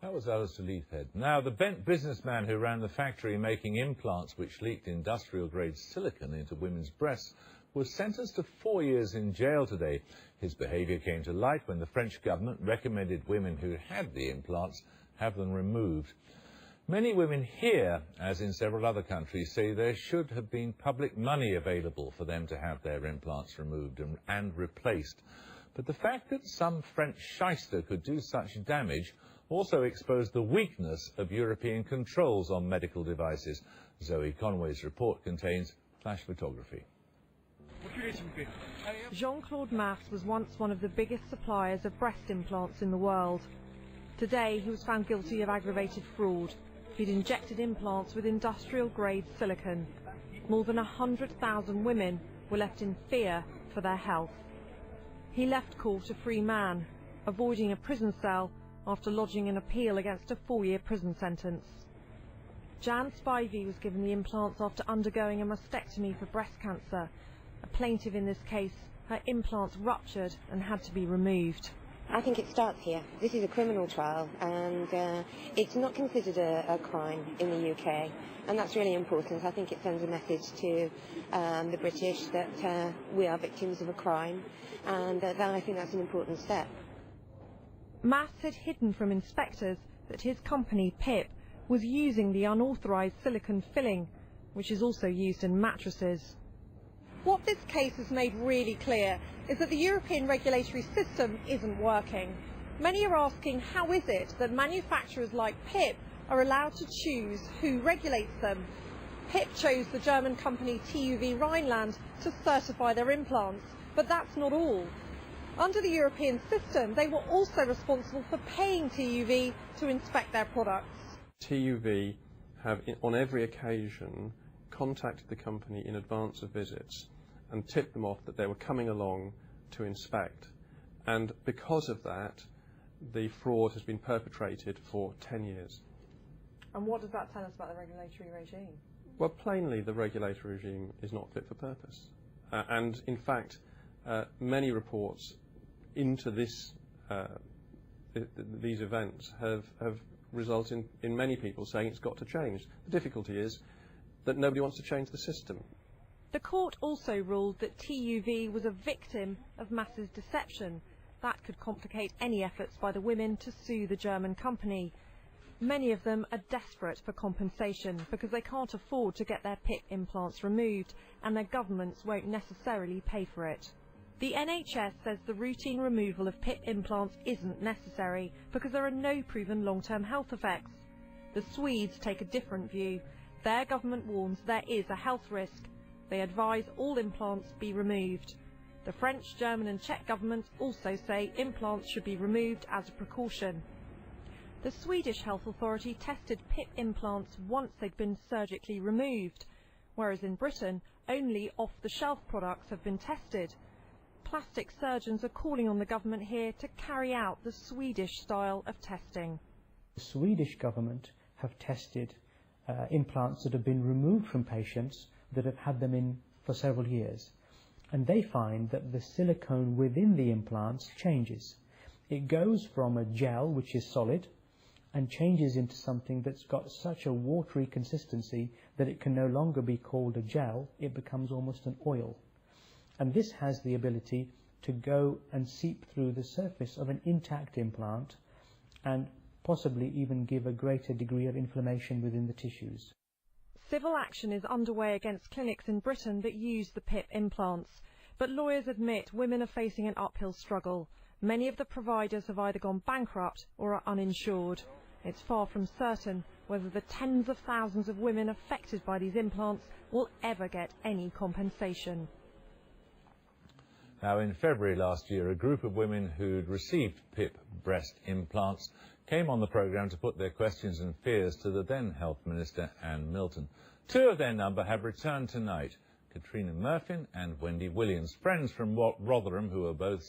That was Alistair Leithhead. Now, the bent businessman who ran the factory making implants which leaked industrial-grade silicone into women's breasts was sentenced to 4 years in jail today. His behaviour came to light when the French government recommended women who had the implants have them removed. Many women here, as in several other countries, say there should have been public money available for them to have their implants removed and replaced. But the fact that some French shyster could do such damage also exposed the weakness of European controls on medical devices. Zoe Conway's report contains flash photography. Jean-Claude Masse was once one of the biggest suppliers of breast implants in the world. Today he was found guilty of aggravated fraud. He'd injected implants with industrial-grade silicone. More than 100,000 women were left in fear for their health. He left court a free man, avoiding a prison cell after lodging an appeal against a 4-year prison sentence. Jan Spivey was given the implants after undergoing a mastectomy for breast cancer. A plaintiff in this case, her implants ruptured and had to be removed. I think it starts here. This is a criminal trial, and it's not considered a crime in the UK, and that's really important. I think it sends a message to the British that we are victims of a crime, and I think that's an important step. Masse had hidden from inspectors that his company, PIP, was using the unauthorised silicone filling, which is also used in mattresses. What this case has made really clear is that the European regulatory system isn't working. Many are asking, how is it that manufacturers like PIP are allowed to choose who regulates them? PIP chose the German company TÜV Rheinland to certify their implants, but that's not all. Under the European system, they were also responsible for paying TÜV to inspect their products. TÜV have, on every occasion, contacted the company in advance of visits and tipped them off that they were coming along to inspect. And because of that, the fraud has been perpetrated for 10 years. And what does that tell us about the regulatory regime? Well, plainly, the regulatory regime is not fit for purpose. And in fact, many reports into this, these events have resulted in many people saying it's got to change. The difficulty is that nobody wants to change the system. The court also ruled that TÜV was a victim of Masse's deception. That could complicate any efforts by the women to sue the German company. Many of them are desperate for compensation because they can't afford to get their PIP implants removed, and their governments won't necessarily pay for it. The NHS says the routine removal of PIP implants isn't necessary because there are no proven long-term health effects. The Swedes take a different view. Their government warns there is a health risk. They advise all implants be removed. The French, German and Czech governments also say implants should be removed as a precaution. The Swedish Health Authority tested PIP implants once they'd been surgically removed, whereas in Britain only off-the-shelf products have been tested. Plastic surgeons are calling on the government here to carry out the Swedish style of testing. The Swedish government have tested implants that have been removed from patients that have had them in for several years, and they find that the silicone within the implants changes. It goes from a gel, which is solid, and changes into something that's got such a watery consistency that it can no longer be called a gel, it becomes almost an oil. And this has the ability to go and seep through the surface of an intact implant and possibly even give a greater degree of inflammation within the tissues. Civil action is underway against clinics in Britain that use the PIP implants, but lawyers admit women are facing an uphill struggle. Many of the providers have either gone bankrupt or are uninsured. It's far from certain whether the tens of thousands of women affected by these implants will ever get any compensation. Now, in February last year, a group of women who'd received PIP breast implants came on the programme to put their questions and fears to the then Health Minister, Anne Milton. Two of their number have returned tonight, Katrina Murphy and Wendy Williams, friends from Rotherham who are both